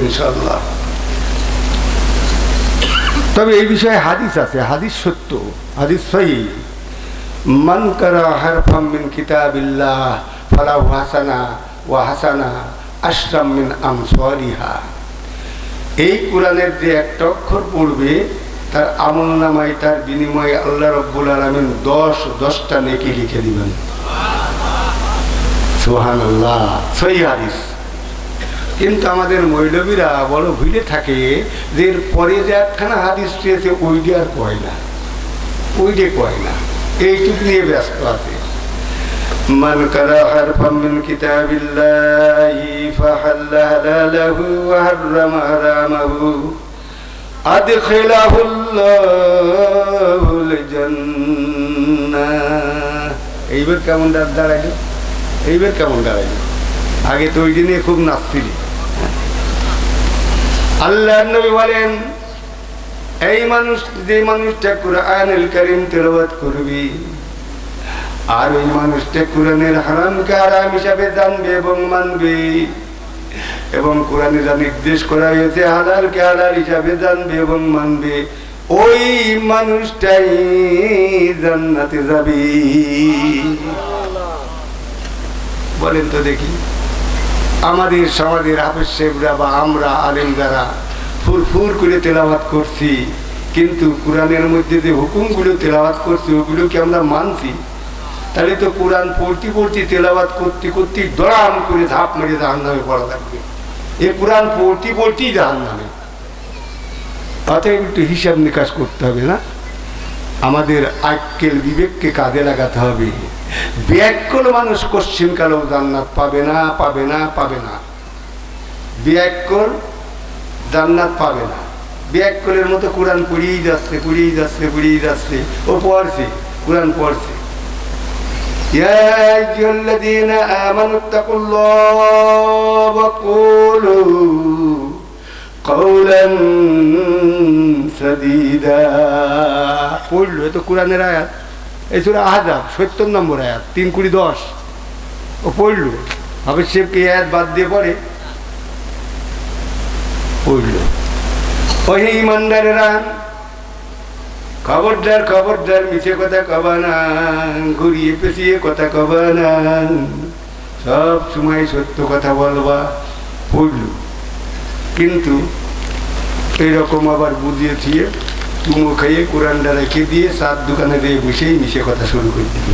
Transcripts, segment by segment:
ইনশাআল্লাহ। তবে এই বিষয়ে হাদিস আছে, হাদিস সত্য, হাদিস সহিহ। মান কারা হারফাম মিন কিতাবিল্লাহ ফালাহু হাসানা ওয়া হাসানা আশরাম মিন আমসালিহা। এই কোরআনের যে একটা অক্ষর পড়বে তার আমলনামায় তার বিনিময়ে আল্লাহ রাব্বুল আলামিন 10টা নেকি লিখে দিবেন। সুবহানাল্লাহ, সহিহ হাদিস। কিন্তু আমাদের মৌলবীরা বড় ভুলে থাকে যে এর পরে যে একখানা হাদিস রয়েছে ওইটা আর কয় না, ওইটা কয় না, এইটুকু নিয়ে ব্যস্ত আছে। মান কারা হারফাম মিন কিতাবিল্লাহি ফাহাল্লা হালালাহু ওয়া হাররামা হারামাহু আদখিলাহুল্লাহুল জান্নাহ। এইবার কেমন দাঁড়াইলো, এইবার কেমন দাঁড়াইলো? আগে তো ওই দিনে খুব নাচছিলি। আল্লাহর নবী বলেন, এই মানুষ, যে মানুষটা কুরআনুল কারীম তেলাওয়াত করবে আর ওই মানুষটা কোরআনের হারামকে হারাম হিসাবে জানবে এবং মানবে, এবং কোরআনে যা নির্দেশ করা হয়েছে হালালকে হালাল হিসাবে জানবে এবং মানবে, ওই মানুষটাই জান্নাতে যাবে। বলেন তো দেখি, আমাদের সমাজের হাফেজ সাহেবরা বা আমরা আলেম যারা ফুরফুর করে তেলাওয়াত করছি, কিন্তু কোরআনের মধ্যে যে হুকুমগুলো তেলাওয়াত করছি ওগুলো কি আমরা মানছি? তাহলে তো কোরআন পড়তে পড়তে তেলাওয়াত করতে করতে দড়াম করে ঝাঁপ মেরে জাহান্নামে পড়া লাগবে। এ কোরআন পড়তে পড়তেই জাহান্নামে। অতএব একটু হিসাব নিকাশ করতে হবে না? আমাদের আক্কেল বিবেককে কাজে লাগাতে হবে। ব্যাকল মানুষ কোশ্চিন কালেও জান্নাত পাবে না, পাবে না, পাবে না। ব্যাকল জান্নাত পাবে না। ব্যাকলের মতো কোরআন পড়িয়েই যাচ্ছে, পড়িয়েই যাচ্ছে, পড়িয়েই যাচ্ছে। ও পড়ছে, কোরআন পড়ছে। ইয়া আইয়ুহাল্লাযীনা আমানু তাকুল্লাহ ওয়া কুলু কওলান সাদীদা। পড়লো, এ তো কোরআনের আয়াত। এই সূরা আহজাব 70 নম্বর আয়াত, 3-10। ও পড়লো, হাফেজ সাহেব কি আয়াত বাদ দিয়ে পড়ে? পড়লো। ওই ইমানদারেরা, খবরদার খবরদার, মিছে কথা কবা না, ঘুরিয়ে পেঁচিয়ে কথা কবা না, সব সময় সত্য কথা বলবা। পড়লো, কিন্তু এইরকম আবার বুঝিয়ে দিয়ে চুমো খাইয়ে কোরআনটা রেখে দিয়ে চার দোকানে দিয়ে বসেই মিশে কথা শুরু করে দিল।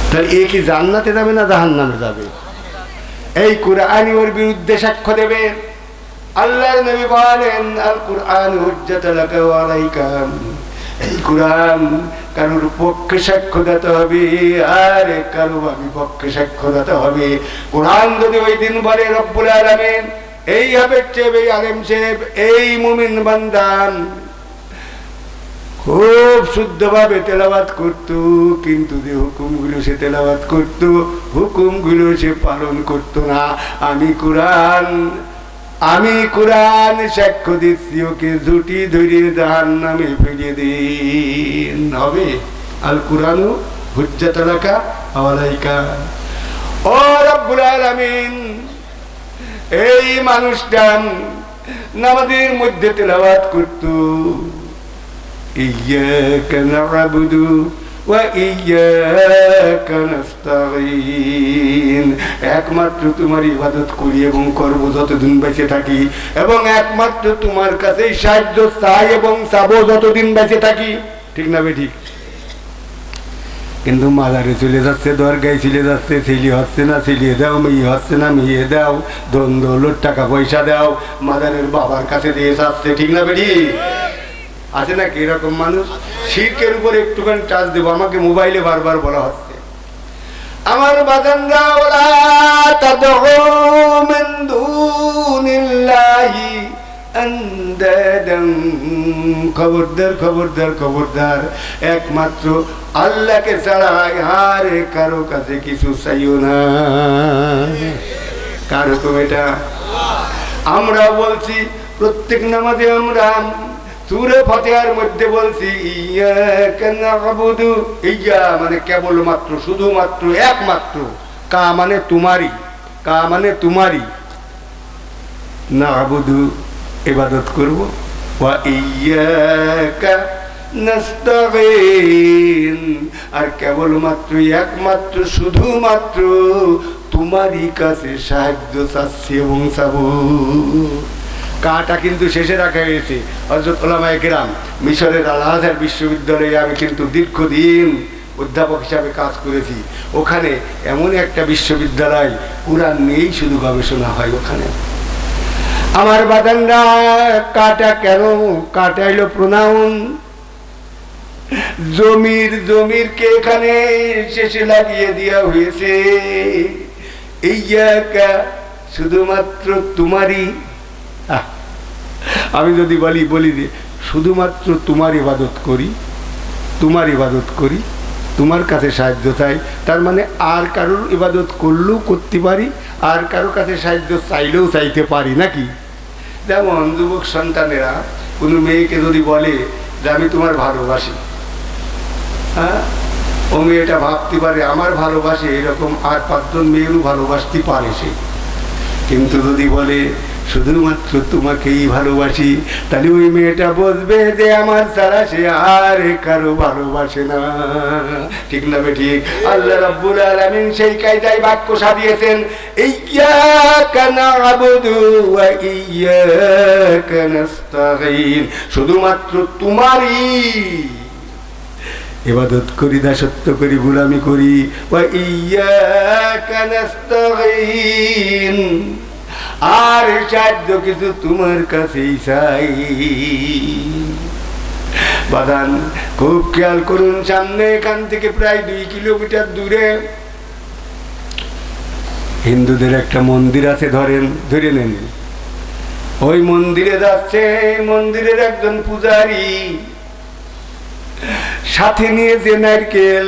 তাহলে এ কি জান্নাতে যাবে না জাহান্নামে যাবে? এই কোরআনই ওর বিরুদ্ধে সাক্ষ্য দেবে। আল্লাহর নবী বলেন, আল কুরআন হুজ্জাতুল লাকা ওয়া আলাইকা। এই কোরআন কারোর পক্ষে সাক্ষ্য দিতে হবে আর কারোর বিপক্ষে সাক্ষ্য দিতে হবে। কোরআন যদি ওই দিন বলে রব্বুল আলামিন এই হাফেজ সাহেব, এই আলেম সাহেব, এই মুমিন বান্দা খুব শুদ্ধভাবে তেলাওয়াত করত, কিন্তু যে হুকুমগুলো সে তেলাওয়াত করত হুকুমগুলো সে পালন করত না, আমি কোরআন সাক্ষ্য দিচ্ছি, ওকে জুটি ধরে জাহান্নামে ফিরিয়ে দিন। হবে? আল কুরআন হুজ্জাতুল লাকা ওয়া আলাইকা। ও রব্বুল আলামিন, এই মানুষটা নামাজের মধ্যে তেলাওয়াত করত, ইয়্যাকা না'বুদু ওয়া ইয়্যাকা নাস্তাঈন। একমাত্র তোমার ইবাদত করি এবং করব যতদিন বেঁচে থাকি, এবং একমাত্র তোমার কাছে সাহায্য চাই এবং চাবো যতদিন বেঁচে থাকি। ঠিক না বে ঠিক? কিন্তু মাজারে চলে যাচ্ছে, দরগায় চলে যাচ্ছে, ছেলে হচ্ছে না ছেলে দাও, মেয়ে হচ্ছে না মেয়ে দাও, ধন দৌলত টাকা পয়সা দাও, মাজারের বাবার কাছে দিয়ে যাচ্ছে। ঠিক না বেটি? আছে নাকি এরকম মানুষ? শিরকের উপরে একটুখানি টাচ দেবো, আমাকে মোবাইলে বারবার বলা হচ্ছে, আমার বাজানরা ওয়ালা তাদউ মিন দুনিল্লাহি আনদাদান। খবরদার খবরদার খবরদার, একমাত্র আল্লাহকে ছাড়া আর কারো কাছে কিছু চাইও না। কার হুকুম এটা? আমরা বলছি প্রত্যেক নামাজে, আমরা সূরা ফাতিহার মধ্যে বলছি ইয়্যাকা না'বুদু। ইয়্যা মানে কেবলমাত্র, শুধুমাত্র, একমাত্র। কা মানে তোমারই, কা মানে তোমারই, না'বুদু ইবাদত করব, ওয়া ইয়্যাকা নাস্তাঈন আর কেবলমাত্র একমাত্র শুধুমাত্র তোমারই কাছে সাহায্য চাচ্ছি এবং চাবো। কাটা কিন্তু শেষে রাখা হয়েছে। হযরত উলামায়ে কেরাম, মিশরের আল আজহার বিশ্ববিদ্যালয়ে আমি কিন্তু দীর্ঘদিন অধ্যাপক হিসাবে কাজ করেছি। ওখানে এমন একটা বিশ্ববিদ্যালয়, কুরআন নিয়েই শুধু গবেষণা হয় ওখানে। আমার বাদানরা, কাটা কেন? কাটা হইল প্রোনাউন। জমিরকে এখানে শেষে লাগিয়ে দেওয়া হয়েছে। ইয়্যাকা শুধুমাত্র তোমারই। আমি যদি বলি যে শুধুমাত্র তোমার ইবাদত করি, তোমার কাছে সাহায্য চাই, তার মানে আর কারোর ইবাদত করলেও করতে পারি, আর কারোর কাছে সাহায্য চাইলেও চাইতে পারি নাকি? যেমন যুবক সন্তানেরা কোনো মেয়েকে যদি বলে যে আমি তোমার ভালোবাসি, হ্যাঁ, ও মেয়েটা ভাবতে পারে আমার ভালোবাসে এরকম আর 5 জন মেয়েরও ভালোবাসতে পারে সে। কিন্তু যদি বলে শুধুমাত্র তোমাকেই ভালোবাসি, তাহলে ওই মেয়েটা বুঝবে যে আমার ছাড়া সে আর কারো ভালোবাসে না। ঠিক না ঠিক? আল্লাহ রাব্বুল আলামিন সেই কায়দায় বাক্য সাজিয়েছেন, ইয়্যাকা না'বুদু ওয়া ইয়্যাকা নাস্তাঈন, শুধুমাত্র তোমারই ইবাদত করি, দাসত্ব করি, গোলামি করি। ওয়া ইয়্যাকা নাস্তাঈন, আর সাহায্য কিছু তোমার কাছেই চাই। বাদান খুব খেয়াল করুন, সামনে এখান থেকে প্রায় 2 কিলোমিটার দূরে হিন্দুদের একটা মন্দির আছে, ধরে নেন। ওই মন্দিরে যাচ্ছে, মন্দিরের একজন পূজারী সাথে নিয়েছে নারকেল,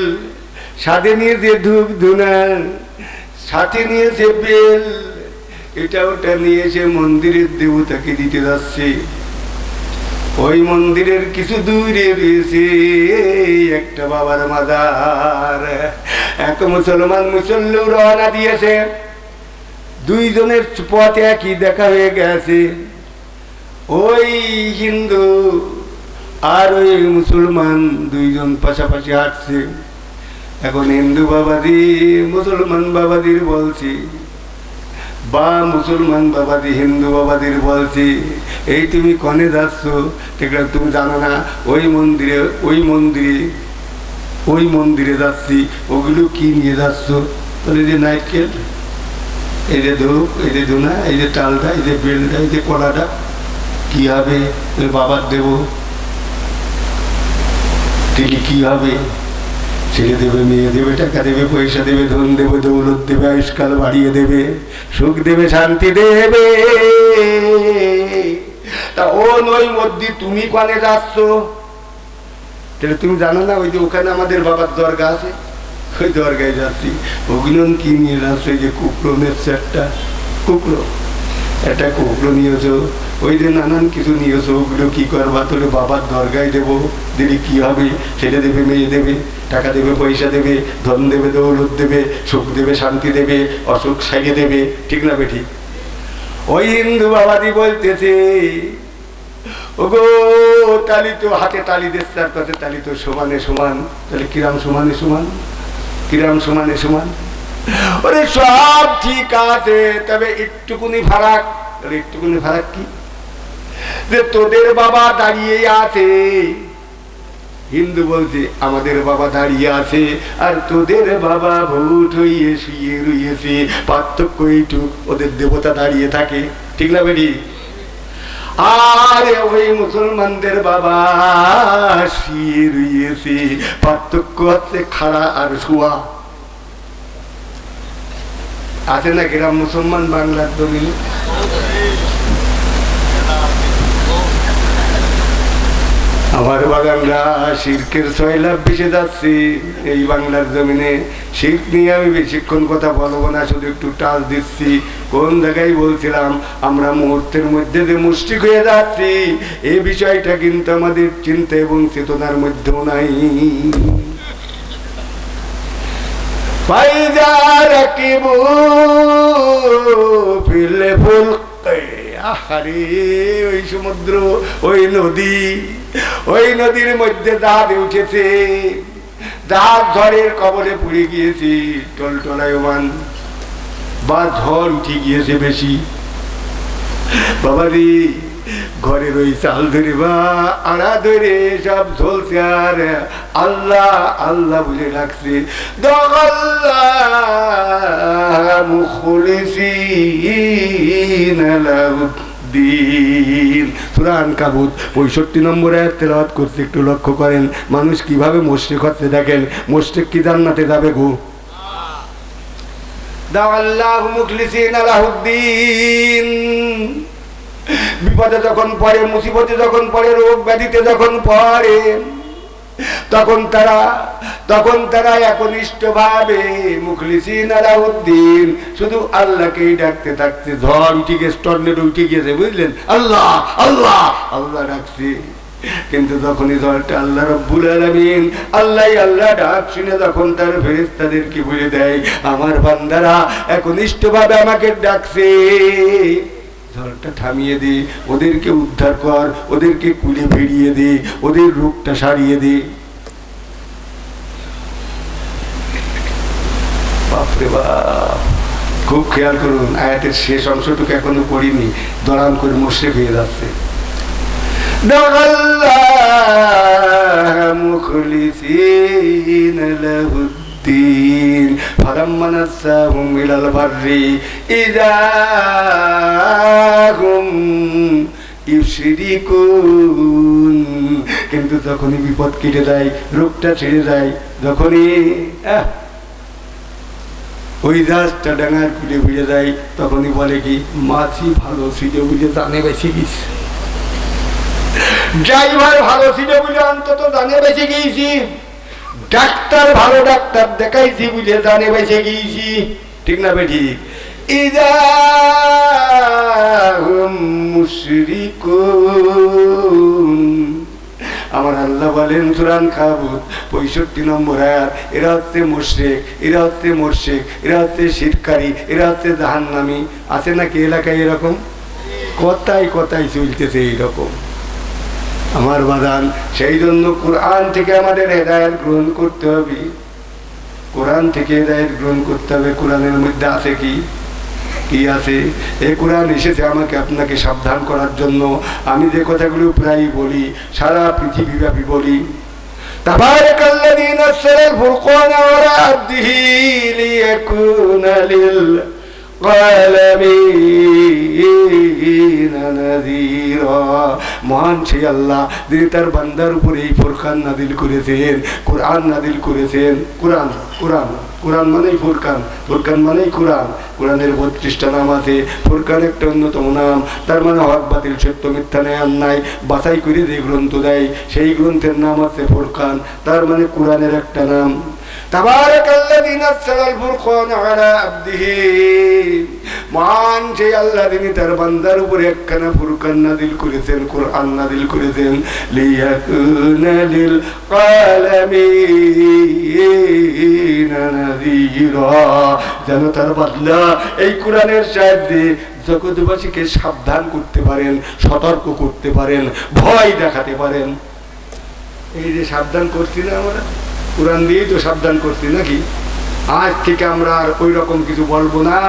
সাথে নিয়েছে ধূপ ধুনা, সাথে নিয়েছে বেল, এটা ওটা নিয়ে এসে মন্দিরের দেবতাকে দিতে যাচ্ছে। ওই মন্দিরের কিছু দূরে রয়েছে একটা বাবার মাজার। এক মুসলমান মুসল্লি রওনা দিয়েছে, 2 জনের পথে একই দেখা হয়ে গেছে। ওই হিন্দু আর ওই মুসলমান 2 জন পাশাপাশি হাঁটছে। এখন হিন্দু বাবাজি মুসলমান বাবাজির বলছি, বা মুসলমান বাবাজি হিন্দু বাবাজির বলছি, এই তুমি কনে যাচ্ছ? ঠিক আছে, তুমি জানো না ওই মন্দিরে যাচ্ছি। ওগুলো কি নিয়ে যাচ্ছ? বলে যে নারকেল, এই যে ধূপ, এই যে ধুনা, এই যে চালটা, এই যে বেলটা, এই যে কলাটা। কি হবে? বাবার দেব। ঠিক কি হবে? ছেলে দেবে, মেয়ে দেবে, টাকা দেবে, পয়সা দেবে, ধন দেবে, দৌলত দেবে, আয়ুষ্কাল বাড়িয়ে দেবে, সুখ দেবে, শান্তি দেবে। তা ও নই মধ্যে তুমি কানে যাচ্ছ? তাহলে তুমি জানো না ওই যে ওখানে আমাদের বাবার দরগা আছে, ওই দরগায় যাচ্ছি। ওগুলো কি নিয়ে যাচ্ছ? ওই যে কুকড়ো নেচ্ছে, একটা কুকড়ো নিয়েছো, ওই যে নানান কিছু নিয়েছো। ওগুলো কি করবা? তোর বাবার দরগায় দেবো, দিলে কি হবে? ছেলে দেবে, মেয়ে দেবে, টাকা দেবে, পয়সা দেবে, ধন দেবে, দৌলত দেবে, সুখ দেবে, শান্তি দেবে, অসুখ সারিয়ে দেবে। ঠিক না বেঠিক? ওই হিন্দু বাবাজি বলতেছে, ওগো তালি তো হাতে তালি দিচ্ছে, তার কাছে তালি তো সমানে সমান। তাহলে কিরাম সমানে সমান? ওরে সব ঠিক আছে, তবে একটুকুনি ফারাক। একটুকুনি ফারাক কি? যে তোদের বাবা দাঁড়িয়ে আছে, হিন্দু বলছে আমাদের বাবা দাঁড়িয়ে আছে, আর তোদের বাবা ভূত হইয়ে শুয়ে রয়েছে। পার্থক্য এইটুক, ওদের দেবতা দাঁড়িয়ে থাকে। ঠিক না বেটি? আর ওই মুসলমানদের বাবা শুয়ে রয়েছে। পার্থক্য হচ্ছে খাড়া আর শোয়া। আছে না গ্রাম মুসলমান বাংলার জমিনে? আমার বাগানরা শিরকের সয়লাভ ভেসে যাচ্ছে এই বাংলার জমিনে। শিরক নিয়ে আমি বেশিক্ষণ কথা বলবো না, শুধু একটু টাচ দিচ্ছি। কোন জায়গায় বলছিলাম আমরা মুহূর্তের মধ্যে যে মুশরিক হয়ে যাচ্ছি, এই বিষয়টা কিন্তু আমাদের চিন্তা এবং চেতনার মধ্যেও নাই। আহারে ওই সমুদ্র, ওই নদী, ওই নদীর মধ্যে জাহাজ উঠেছে, জাহাজ ঝড়ের কবলে পড়ে গিয়েছে, টলটলায়মান বা ঝড় উঠে গিয়েছে বেশি। বাবাজি ঘরের ওই চাল ধরে বা আড়া ধরে সব ঝলছে আর আল্লাহ আল্লাহ বলে রাখছে। সূরা আনকাবুত 65 নম্বর আয়াত তেলাওয়াত করছে, একটু লক্ষ্য করেন মানুষ কিভাবে মুশরিক হচ্ছে। দেখেন মুশরিক কি জান্নাতে যাবে গো? দাআল্লাহু মুখলিসিনা লাহুদ্দিন। বিপদে যখন পড়ে, মুসিবতে যখন পড়ে, রোগ ব্যাধিতে যখন পড়ে, তখন তারা একনিষ্ঠ ভাবে মুখলিসিনা লাহুদ্দিন শুধু আল্লাহকেই ডাকতে থাকছে। ঝড় উঠে গেছে, টর্নেডো উঠে গিয়েছে, বুঝলেন, আল্লাহ আল্লাহ আল্লাহ ডাকছে। কিন্তু যখনই ঝড়টা আল্লাহ রাব্বুল আলামিন আল্লাহ ডাক শুনে যখন তার ফেরেশতাদেরকে বলে দেয় আমার বান্দারা একনিষ্ঠ ভাবে আমাকে ডাকছে, ঝড়টা থামিয়ে দে, ওদেরকে উদ্ধার কর, ওদেরকে কুলে ফিরিয়ে দে, ওদের রোগটা সারিয়ে দে। বাপরে বাপ, খুব খেয়াল করুন, আয়াতের শেষ অংশটুকু এখনো পড়িনি, দড়াম করে মুশরিক হয়ে যাচ্ছে। মুখলিসিনা লাহুদ্দিন ফালাম্মা নাসাহুম ইলাল বাররি ইযা হুম ইউশরিকুন। কিন্তু যখনই বিপদ কেটে যায়, রোগটা ছেড়ে যায়, যখনই ওই জাহাজটা ডাঙার কুলে ভিড়ে যায়, তখনই বলে কি মাছি ভালো ছিল বুঝে জানে বেশি গেছি, ড্রাইভার ভালো ছিল বলে অন্তত জানে বেঁচে গিয়েছি, ডাক্তার ভালো ডাক্তার দেখাইছি বুঝে জানে বেঁচে গিয়েছি। ঠিক না বেঠি? ইযা হুম মুশরিকুন। আমার আল্লাহ বলেন সূরা আনকাবুত 65 নম্বর আয়াত, এরা হচ্ছে মুশরিক, এরা হচ্ছে মুশরিক, এরা হচ্ছে শিরকারী, এরা হচ্ছে জাহান্নামী। আছে নাকি এলাকায় এরকম? কথাই কথাই চলতেছে এইরকম। আমার বাদান, সেই জন্য কোরআন থেকে আমাদের হেদায়েত গ্রহণ করতে হবে, কোরআন থেকে হেদায়েত গ্রহণ করতে হবে। কোরআনের মধ্যে আছে কি কি আছে? এই কোরআন এসেছে আমাকে আপনাকে সাবধান করার জন্য। আমি যে কথাগুলো প্রায় বলি, সারা পৃথিবীব্যাপী বলি, তাবারাকাল্লাযী নাযালাল ফুরকানা আলা আবদিহি লিয়াকুনা লিল মহান সেই আল্লাহ যিনি তার বান্দার উপরে এই ফুরকান নাদিল করেছেন, কোরআন নাদিল করেছেন। কোরআন কোরআন কোরআন মানেই ফুরকান, ফুরকান মানেই কোরআন। কোরআনের 32টা নাম আছে, ফুরকান একটা অন্যতম নাম। তার মানে হক বাতিল, সত্য মিথ্যা ন্যায় অন্যায় বাছাই করে যে গ্রন্থ দেয় সেই গ্রন্থের নাম আছে ফুরকান, তার মানে কোরআনের একটা নাম। তাবারাকাল্লাযী নাযালাল ফুরকানা আলা আবদিহি। মহান সেই আল্লাহ যিনি তার বান্দার উপরে একখানা ফুরকান নাযিল করেছেন, কোরআন নাযিল করেছেন। লিয়াকুনা লিল আলামিনা নাযীরা, যেন তার বান্দা এই কোরআনের সাহায্যে জগৎবাসীকে সাবধান করতে পারেন, সতর্ক করতে পারেন, ভয় দেখাতে পারেন। এই যে সাবধান করছি না আমরা, কোরআন দিয়েই তো সাবধান করছি নাকি? আজ থেকে আমরা আর ওই রকম কিছু বলবো না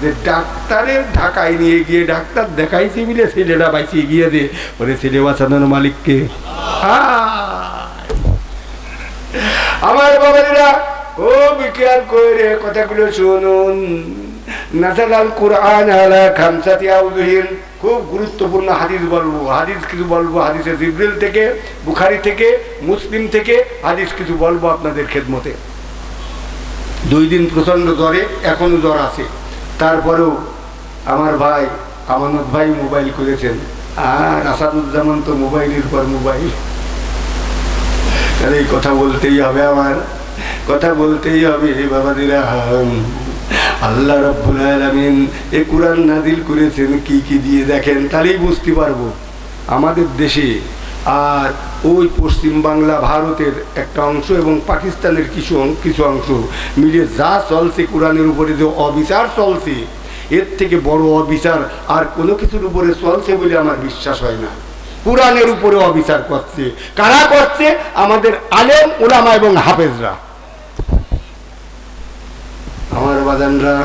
যে ডাক্তারের ঢাকায় নিয়ে গিয়ে ডাক্তার দেখাইছি বলে ছেলেটা বাঁচিয়ে গিয়েছে, ওরে ছেলে বাঁচানোর মালিককে। আমার বাবারা খুব খেয়াল করে কথাগুলো শুনুন। নাযালাল কুরআন আলা খামসাতি আউযুহিন, খুব গুরুত্বপূর্ণ হাদিস বলবো, হাদিস কিছু বলবো, হাদিসে জিবরিল থেকে, বুখারী থেকে, মুসলিম থেকে হাদিস কিছু বলবো আপনাদের খেদমতে। 2 দিন প্রচন্ড জ্বরে, এখনো জ্বর আছে, তারপরেও আমার ভাই আমানত ভাই মোবাইল করেছেন, আর আসাদুজ্জামান তো মোবাইলের পর মোবাইল। এই কথা বলতেই হবে, আমার কথা বলতেই হবে বাবাদিরা। আল্লাহ রাব্বুল আলামিন এই কোরআন নাযিল করেছেন কি কি দিয়ে, দেখেন তাহলেই বুঝতে পারবো। আমাদের দেশে আর ওই পশ্চিম বাংলা ভারতের একটা অংশ এবং পাকিস্তানের কিছু অংশ মিলে যা চলছে, কোরআনের উপরে যে অবিচার চলছে, এর থেকে বড় অবিচার আর কোনো কিছুর উপরে চলছে বলে আমার বিশ্বাস হয় না। কোরআনের উপরে অবিচার করছে। কারা করছে? আমাদের আলেম উলামা এবং হাফেজরা। আমার বাজানরা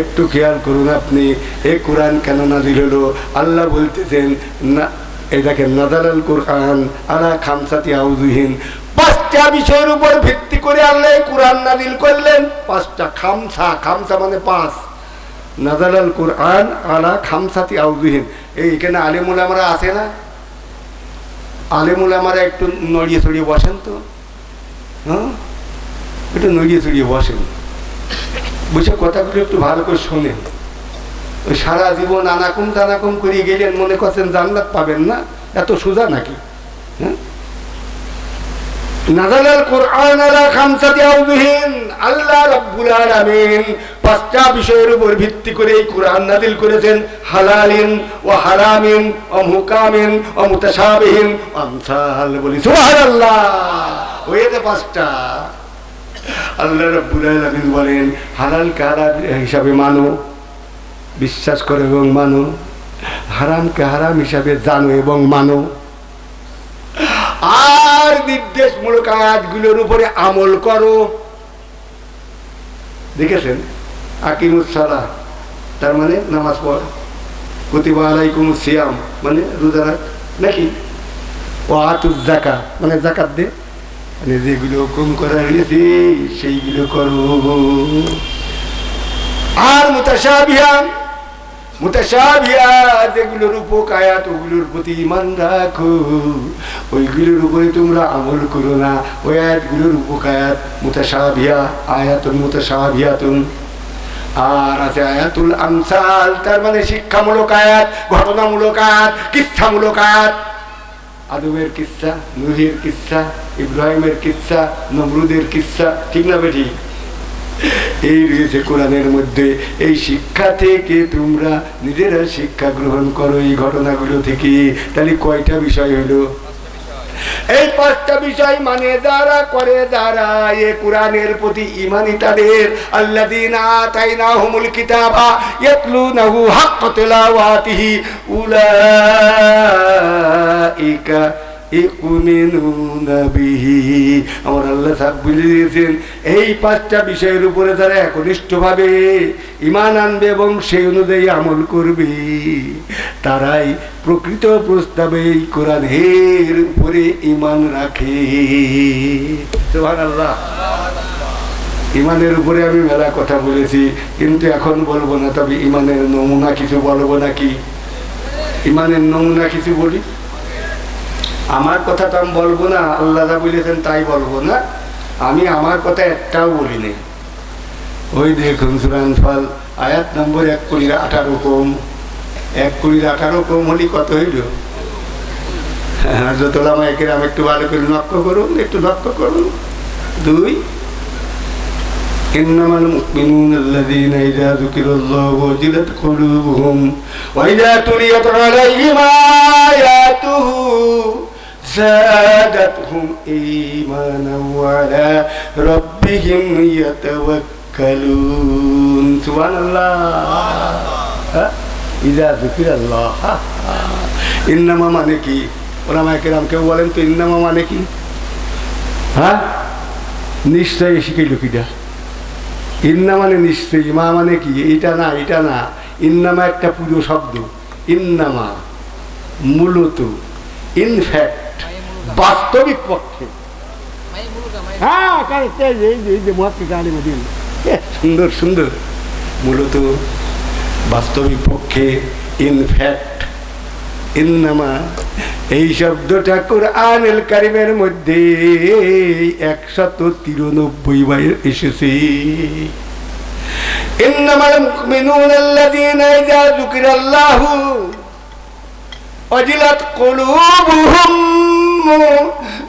একটু খেয়াল করুন, আপনি এ কোরআন কেন নাজিল হলো? আল্লাহ বলতেছেন না, এই দেখেন, নাজালাল কোরআন আলা খামসাতি আউযুহিন, 5টা বিষয়ের উপর ভিত্তি করে আল্লাহ কোরআন নাজিল করলেন। 5টা খামসা, খামসা মানে 5। নাজালাল কোরআন আলা খামসাতি আউযুহিন। এইখানে আলেম উলামারা আছে না? আলেম উলামারা একটু নড়িয়ে ছড়িয়ে বসেন তো, হ্যাঁ, একটু নড়িয়ে ছড়িয়ে বসেন, বসে কথাগুলো একটু ভালো করে শোনেন। ওই সারা জীবন আনাকুম তানাকুম করে গেলেন, মনে করছেন জান্নাত পাবেন না? এত সোজা নাকি? হ্যাঁ, নাযালাল কোরআন আলা খামসাতি আউযুহিন, আল্লাহ রাব্বুল আলামিন 5টা বিষয়ের উপর ভিত্তি করে এই কোরআন নাযিল করেছেন। হালালিন ওয়া হারামিন ওয়া মুহকামিন ওয়া মুতাশাবিহিন আমসাল। বলি সুবহানাল্লাহ। ওইতে 5টা। আল্লাহ রাব্বুল আলামিন বলেন হালালকে হালাল হিসাবে মানো, বিশ্বাস করো এবং মানো, হারামকে হারাম হিসাবে জানো এবং মানো, আর নির্দেশমূলক আয়াতগুলোর উপরে আমল করো। দেখেছেন, আকিমুস সালাহ তার মানে নামাজ পড়, কুতিবা আলাইকুমুস সিয়াম মানে রোজা রাখ নাকি, ওয়া আতুজ যাকাত মানে যাকাত দে, মানে যেগুলো হুকুম করা হয়েছে সেইগুলো করো। আর মুতাশাবিহা যেগুলোর উপর আয়াত ওগুলোর প্রতি ঈমান রাখো, ওইগুলোর উপরে তোমরা আমল করো না। ওই আয়াতগুলোর উপর আয়াত মুতাশাবিহা, আয়াতুন মুতাশাবিহাতুন। আর আছে আয়াতুল আমসাল, তার মানে শিক্ষামূলক আয়াত, ঘটনামূলক আয়াত, কিচ্ছামূলক আয়াত। আদমের কিচ্ছা, নূহের কিচ্ছা, ইব্রাহিমের কিচ্ছা, নমরুদের কিচ্ছা, ঠিক না বেঠিক? এই রয়েছে কোরআনের মধ্যে। এই শিক্ষা থেকে তোমরা নিজেরা শিক্ষা গ্রহণ করো এই ঘটনাগুলো থেকে। তাহলে কয়টা বিষয় হলো? এই 5টা বিষয় মানে যারা করে, যারা এই কোরআনের প্রতি ঈমানী তাদের, আল্লাযীনা আতাইনাহুমুল কিতাবা ইয়াতলুনাহু হাক্কা তিলাওয়াতিহি উলাইকা ইউমিনুনা বিহি। আমার আল্লাহ সাহেব বলে দিয়েছেন এই 5টা বিষয়ের উপরে যারা একনিষ্ঠভাবে ঈমান আনবে এবং সেই অনুযায়ী আমল করবে, তারাই প্রকৃত প্রস্তাবে এই কোরআনের উপরে ঈমান রাখে। সুবহানাল্লাহ। ঈমানের উপরে আমি মেলা কথা বলেছি, কিন্তু এখন বলবো না। তবে ঈমানের নমুনা কিছু বলবো নাকি? ঈমানের নমুনা কিছু বলি। আমার কথা তো আমি বলবো না, আল্লাহ যা বলেছেন তাই বলবো না। আমি আমার কথা একটাও বলিনি। ওই দেখুন সূরা আনফাল আয়াত নম্বর 1:18 1:18 হলে কত হইল? হযরত উলামায়ে কেরাম একটু ভালো করে লক্ষ্য করুন, একটু লক্ষ্য করুন। 2 ইন্নামাল মুমিনুনা আল্লাযীনা ইযা যুকিরাল্লাহু ওয়াজিলাত কুলুবুহুম ওয়া ইযা তুলিয়াত আলাইহিম আয়াতুহু زادتهم إيمانا وعلى ربهم يتوكلون. سبحان الله. إذا ذكر الله إنما মানে কি? ওলামায়ে কেরাম কেউ বলেন তো ইন্নামা মানে কি? হ্যাঁ, নিশ্চয়ই শিখাইল কিটা? ইন্না মানে নিশ্চয়ই, মা মানে কি? এটা না, এটা না। ইন্নামা একটা পুরো শব্দ। ইন্নামা মূলত, ইনফ্যাক্ট, বাস্তবিক পক্ষে। সুন্দর সুন্দর। মূলত, বাস্তবিক পক্ষে, ইনফ্যাক্ট, ইন্নামা এই শব্দটা কুরআনুল কারীমের মধ্যে 193 বার এসেছে। ইন্নামাল মুমিনুনা আল্লাযীনা ইযা যুকিরাল্লাহু ওয়াজিলাত কুলুবুহুম,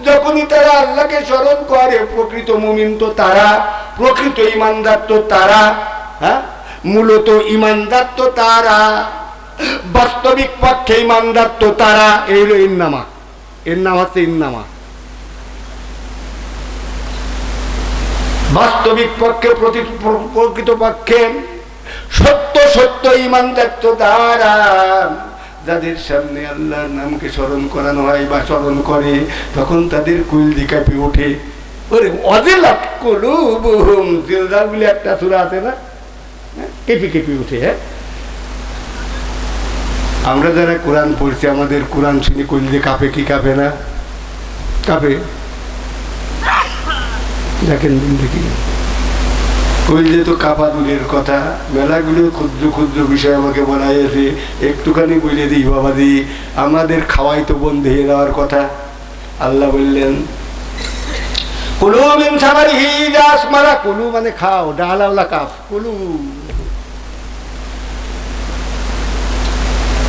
যখনই তারা আল্লাহকে স্মরণ করে, প্রকৃত মুমিন তো তারা, প্রকৃত ঈমানদার তো তারা। হ্যাঁ, মূলত ঈমানদার তো তারা, বাস্তবিক পক্ষে ঈমানদার তো তারা। এই হলো ইন্নামা। এর নাম হচ্ছে ইন্নামা। বাস্তবিক পক্ষে, প্রকৃত পক্ষে, সত্য সত্য ঈমান থাকতো তারা, যাদের সামনে আল্লাহর নামকে স্মরণ করানো হয় বা স্মরণ করে, তখন তাদের কুলদি কাঁপে ওঠে। ওরে ওয়াজিলাত কুলুবুহুম, জিলজাল বলে একটা সূরা আছে না, কেঁপে কেঁপে উঠে। হ্যাঁ, আমরা যারা কোরআন পড়ছি, আমাদের কোরআন শুনে কুলদি কাঁপে কি কাঁপে না? কাঁপে। দেখেন দেখি, কইলে তো কাপা দূরের কথা, মেলাগুলো ক্ষুদ্র ক্ষুদ্র বিষয় আমাকে বলা হয়েছে, একটুখানি বলে দিই বাবাজি, আমাদের খাওয়াই তো বন্ধ হয়ে যাওয়ার কথা। আল্লাহ বললেন কুলু মিন সামারিহি ইযা আসমারা, কুলু মানে খাও, ডালাওলা কাফ, কুলু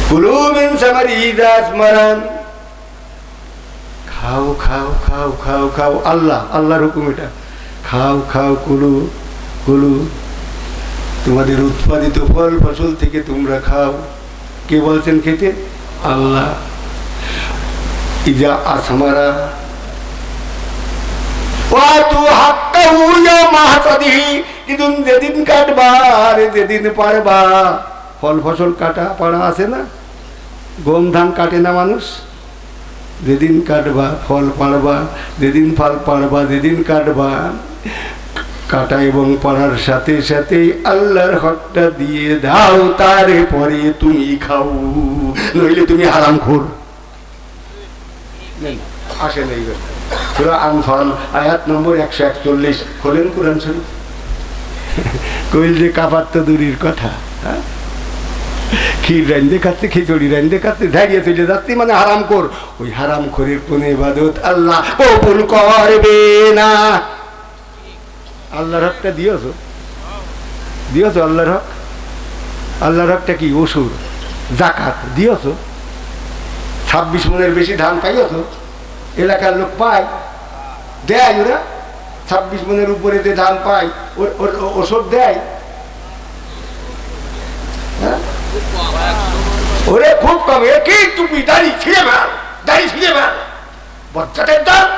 কুলু মিন সামারিহি ইযা আসমারা, খাও খাও খাও খাও খাও, আল্লাহ আল্লাহর হুকুম এটা, খাও খাও কুলু কুলু, তোমাদের উৎপাদিত ফল ফসল থেকে তোমরা খাও। কে বলছেন খেতে? আল্লাহ। ইজা আসমারা ওয়াতু হাক্কাহু ইয়াওমা হাসাদিহি, কিন্তু যেদিন কাটবা আর যেদিন পারবা, ফল ফসল কাটা পাড়া আছে না, গম ধান কাটে না মানুষ, যেদিন কাটবা ফল পাড়বা, যেদিন ফল পাড়বা যেদিন কাটবা, কাটা এবং পাড়ার সাথে সাথে আল্লাহর হকটা দিয়ে দাও, তারপরে তুমি খাও, নইলে তুমি হারামখোর। আসে নেই সূরা আনফাল আয়াত নম্বর 141, খোলেন কোরআন শরীফ। কইল যে কাপার তো দূরের কথা, ক্ষীর রান্ধে খাচ্ছে, খিচুড়ি রান্ধে খাচ্ছে, ঝাড়িয়ে চলে যাচ্ছে, মানে হারামখোর। ওই হারামখোরের কোন ইবাদত আল্লাহ কবুল করবে না। আল্লাহর হকটা দিয়েছো, দিয়েছো আল্লাহর হক। আল্লাহর হকটা কি? ওসুর জাকাত দিয়েছো। 26 মনের বেশি ধান পাইছ, এলাকার লোক পায়, দেয় ওরা। 26 মনের উপরে যে ধান পায় ওসব দেয়। ওরে খুব কম, একই তুমি দাড়ি ছিঁড়ে মার, দাড়ি ছিঁড়ে মার, বজ্জাতের দাম।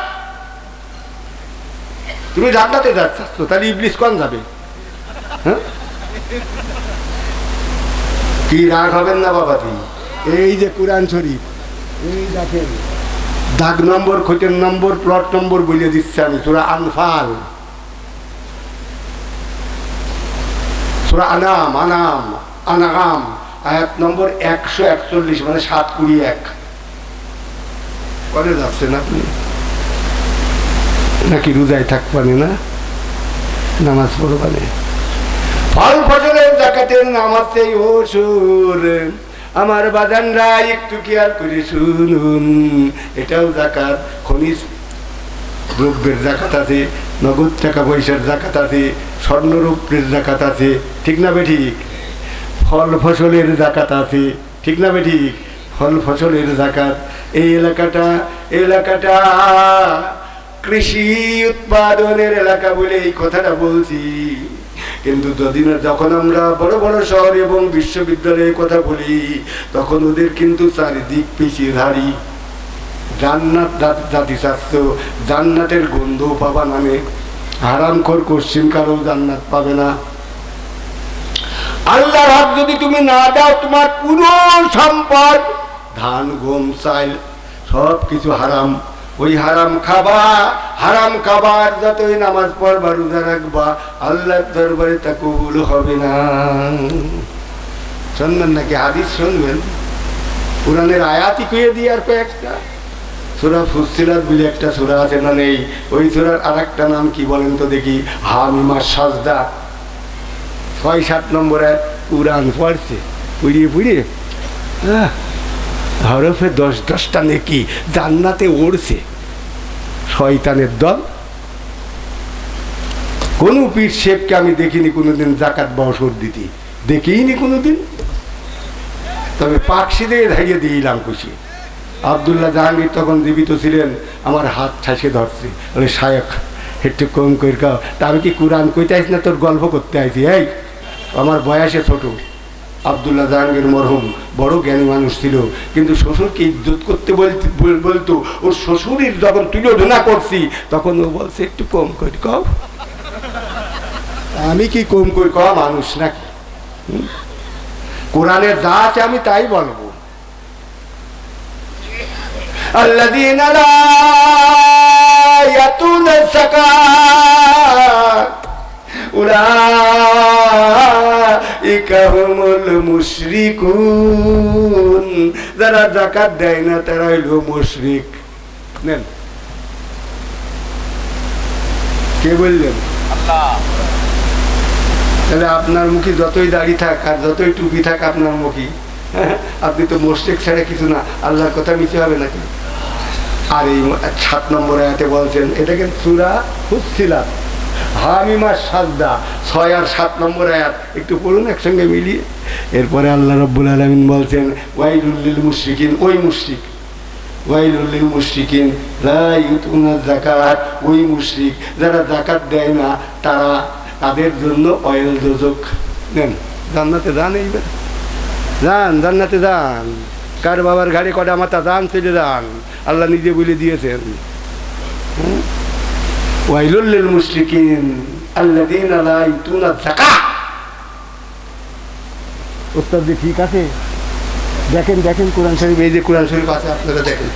তুমি জান্নাতে যাচ্ছ, তাহলে ইবলিস কোন যাবে? হ্যাঁ, কি রাগ হবেন না বাবাজি? এই যে কোরআন শরীফ, এই দেখেন দাগ নম্বর, খোঁজের নম্বর, প্লট নম্বর বলে দিচ্ছে আমি। সূরা আনফাল, সূরা আনাম আনাম আনাম আয়াত নম্বর 141, মানে 721। কলে যাচ্ছেন আপনি? নাকি রোজায় থাকবানি না, নামাজ পড়বানি? ফল ফসলের জাকাতের নাম আছে ওসুর। আমার বাজানরা একটু খেয়াল করে শুনুন, এটাও জাকাত। খনিজ দ্রব্যের জাকাত আছে, নগদ টাকা পয়সার জাকাত আছে, স্বর্ণরূপের জাকাত আছে, ঠিক না বেঠিক? ফল ফসলের জাকাত আছে, ঠিক না বেঠিক? ফল ফসলের জাকাত। এই এলাকাটা কৃষি উৎপাদনের এলাকা বলে এই কথাটা বলছি, কিন্তু যখন আমরা বড় বড় শহর এবং বিশ্ববিদ্যালয়ের কথা বলি, তখন ওদের কিন্তু চারিদিক পিছিয়ে ধারি। জান্নাত জাতি স্বাস্থ্য, জান্নাতের গন্ধ পাবা মানে, হারামখোর কোশ্চিন কারো জান্নাত পাবে না। আল্লাহর হক যদি তুমি না দাও, তোমার পুরো সম্পদ, ধান গম চাল সব কিছু হারাম। ওই হারাম খাবা, হারাম খাবার যতই নামাজ পড়বা রোজা রাখবা, আল্লাহর দরবারে তা কবুল হবে না। শুনবেন নাকি হাদিস শুনবেন? কোরআনের আয়াতই কইয়ে দিই আর কয়েকটা। সূরা ফুসসিলাত বলে একটা সূরা আছে না নেই? ওই সূরার আরেকটা নাম কি বলেন তো দেখি? হামিমা সাজদা। 6-7 নম্বরে কোরআন পড়ছে, পুড়িয়ে হরফে 10-10টা নেকি জান্নাতে উড়ছে। শয়তানের দল। কোন পীর শেখকে আমি দেখিনি কোনোদিন জাকাত বা ওষুধ দিতে, দেখিনি কোনোদিন। তবে পাকশি দিয়ে ধাইয়ে দিলাম খুশি। আব্দুল্লাহ জাহাঙ্গীর তখন জীবিত ছিলেন, আমার হাত ঠাসে ধরছে, বলে শায়েখ একটু কম করে খাও। তা আমি কি কোরআন কইতে আইছি না তোর গল্প করতে আইছি? এই আমার বয়সে ছোট। আব্দুল্লাহ জাহাঙ্গীর মরহুম বড় জ্ঞানী মানুষ ছিল, কিন্তু শ্বশুরকে ইজ্জত করতে বলতো। ওর শ্বশুরের যখন তুলোধনা করছি, তখন ও বলছে একটু কম করে কও। আমি কি কম করে কওয়া মানুষ নাকি? কোরআনে যা আছে আমি তাই বলবো। আল্লাযীনা লা ইয়াতুনা যাকাত উলাইকা হুমুল মুশরিকুন, যারা যাকাত দেয় না তারা হলো মুশরিক। নেন, কে বললেন? আল্লাহ। তাহলে আপনার মুখে যতই দাড়ি থাক আর যতই টুপি থাক আপনার মুখে, আপনি তো মুশরিক ছাড়া কিছু না। আল্লাহর কথা মিছে হবে নাকি? আর এই 7 নম্বর আয়াতে বলছেন, এটা কিন্তু সূরা ফুসসিলাত হামিমা সাজদা 6 আর 7 নম্বর আয়াত, একটু পড়ুন একসঙ্গে মিলিয়ে। এরপরে আল্লাহ রাব্বুল আলামিন বলছেন ওয়াইলুল লিল মুশরিকিন, ওই মুশরিক, ওয়াইলুল লিল মুশরিকিন লা ইউতুনা যাকাত, ওই মুশরিক যারা যাকাত দেয় না তারা, তাদের জন্য অয়েল দোজক। নেন, জান্নাতে যান, এইবার যান, জান্নাতে যান। কার বাবার গাড়ি কটা মাথা যান, চলে যান, আল্লাহ নিজে বলে দিয়েছেন। ওয়াইলুল লিল মুশরিকিন আল্লাযীনা লা ইউতুনা যাকাত। উত্তর দিয়ে ঠিক আছে? দেখেন দেখেন কোরআন শরীফ, এই যে কোরআন শরীফ আছে আপনারা দেখেন।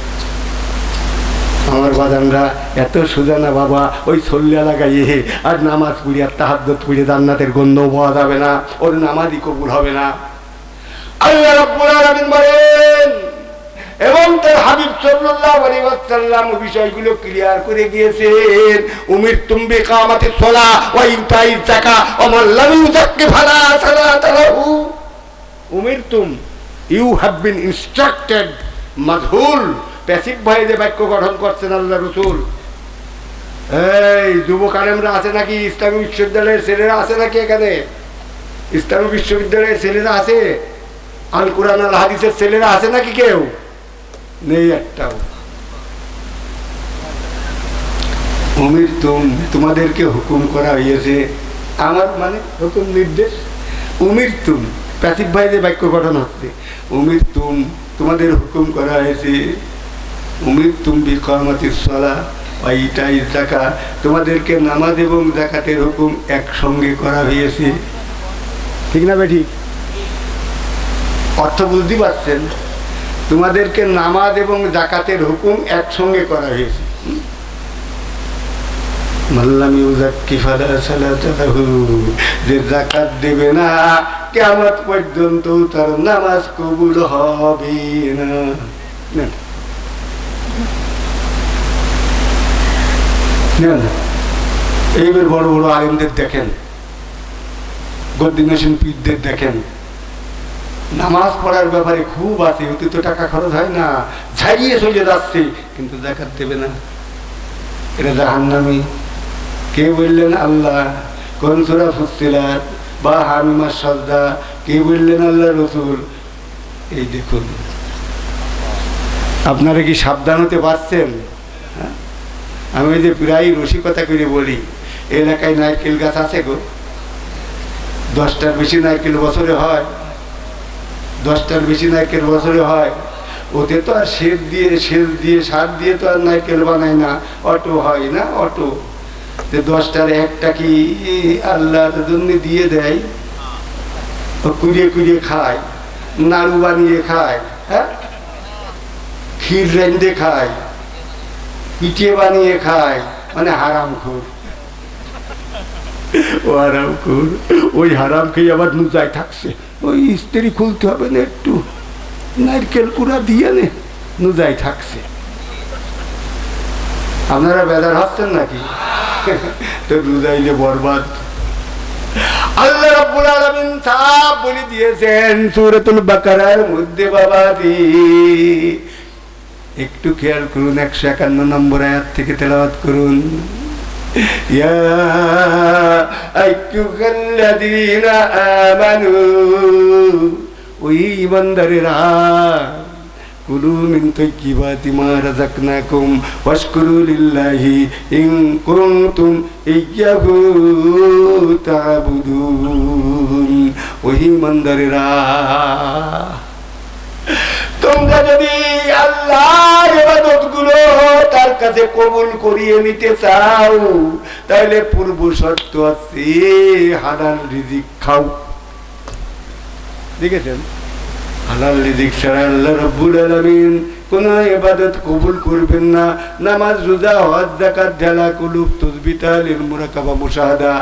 আমার বাজানরা এত সোজা না বাবা, ওই সল্লা লাগাইয়ে আর নামাজ পড়ি আর তাহাজ্জুদ পড়ি জান্নাতের গন্ধ পাওয়া যাবে না, ওর নামাজই কবুল হবে না। আল্লাহ রাব্বুল আলামিন বলেন, এবং তার হাবিব সাল্লাল্লাহু আলাইহি ওয়াসাল্লাম বিষয়গুলো ক্লিয়ার করে গিয়েছেন। উমিরতুম বিকামাতিস সালাহ ওয়া ইতাইজ যাকাত ওয়া মান লাম ইউযাক্কি ফালা সালাতা লাহু। উমিরতুম, ইউ হ্যাভ বিন ইনস্ট্রাক্টেড। মাজহুল, প্যাসিভ ভয়ে যে বাক্য গঠন করছেন আল্লাহ রাসূল। এই যুবক আলেমরা আছে নাকি? ইসলামী বিশ্ববিদ্যালয়ের ছেলেরা আছে নাকি? এখানে ইসলামী বিশ্ববিদ্যালয়ের ছেলেরা আছে? আল কোরআন আল হাদিসের ছেলেরা আছে নাকি? কেউ নেই একটাও। উমিরতুম, তোমাদেরকে হুকুম করা হয়েছে, আমার মানে হুকুম নির্দেশ। উমিরতুম, প্যাসিভ ভয়ে যে বাক্য গঠন হচ্ছে, উমিরতুম তোমাদের হুকুম করা হয়েছে। উমিরতুম বিকামাতিস সালাহ ওয়া ইতাইজ যাকাত, তোমাদেরকে নামাজ এবং যাকাতের হুকুম একসঙ্গে করা হয়েছে। ঠিক না ভাই? ঠিক অর্থ বুঝতে পারছেন? তোমাদেরকে নামাজ এবং যাকাতের হুকুম একসঙ্গে করা হয়েছে। মাল্লাম ইউযাক্কি ফালা সালাতা লাহু, যে যাকাত দেবে না কিয়ামত পর্যন্ত তার নামাজ কবুল হবে না। এইবার বড় বড় আলেমদের দেখেন, গদ্দিনেশন পীরদের দেখেন, নামাজ পড়ার ব্যাপারে খুব আছে, অতি তো টাকা খরচ হয় না, ছাড়িয়ে চলে যাচ্ছে, কিন্তু যাকাত দেবে না। এটা জাহান্নামী। কে বললেন? আল্লাহ। কোন সূরা ফুসসিলাত বা হামিমা সাজদা? কে বললেন? আল্লাহ রাসূল। এই দেখুন, আপনারা কি সাবধান হতে পারছেন? আমি যে প্রায় রসিকতা করে বলি, এলাকায় নারকেল গাছ আছে গো, 10টার বেশি নারকেল বছরে হয়, 10টার বেশি নারকেল বছরে হয়। ওতে তো আর সেচ দিয়ে সার দিয়ে তো আর নারকেল বানায় না, অটো হয় না, অটো। 10টার একটা কি আল্লাহর জন্য দিয়ে দেয়, কুড়িয়ে কুড়িয়ে খায়, নাড়ু বানিয়ে খায়, হ্যাঁ, ক্ষীর রেঁধে খায়, পিঠে বানিয়ে খায়, মানে হারামখোর। ও হারামখোর, ওই হারাম খেয়ে আবার নুজায় থাকছে। ওই স্ত্রী খুলতে হবে না, একটু নারকেল কুড়া দিয়ে নে, নুজায় থাকছে। আপনারা বেজার হচ্ছেন নাকি? তো নুজাইলে বরবাদ। আল্লাহ রাব্বুল আলামিন সাফ বলে দিয়েছেন সূরাতুল বাকারার মধ্যে। বাবাজি একটু খেয়াল করুন, 151 নম্বর আয়াত থেকে তেলাওয়াত করুন। ইয়া আইয়ুহাল্লাযীনা আমানু, ওই ঈমানদারেরা, কুলু মিন তাইয়্যিবাতি মা রাযাকনাকুম ওয়াশকুরু লিল্লাহি ইন কুনতুম ইয়্যাহু তা'বুদুন। ওই ঈমানদারেরা, তোমরা যদি আল্লাহর ইবাদতগুলো তার কাছে কবুল করিয়ে নিতে চাও, তাহলে পূর্ব শর্ত আছে হালাল রিজিক খাও। দেখেছেন? হালাল রিজিক ছাড়া আল্লাহ রাব্বুল আলামিন কোন ইবাদত কবুল করবেন না। নামাজ, রোজা, হজ, যাকাত, ঢালা, কুলুব, তাসবিহ, তাহলিল, মুরাকাবা, মুশাহাদা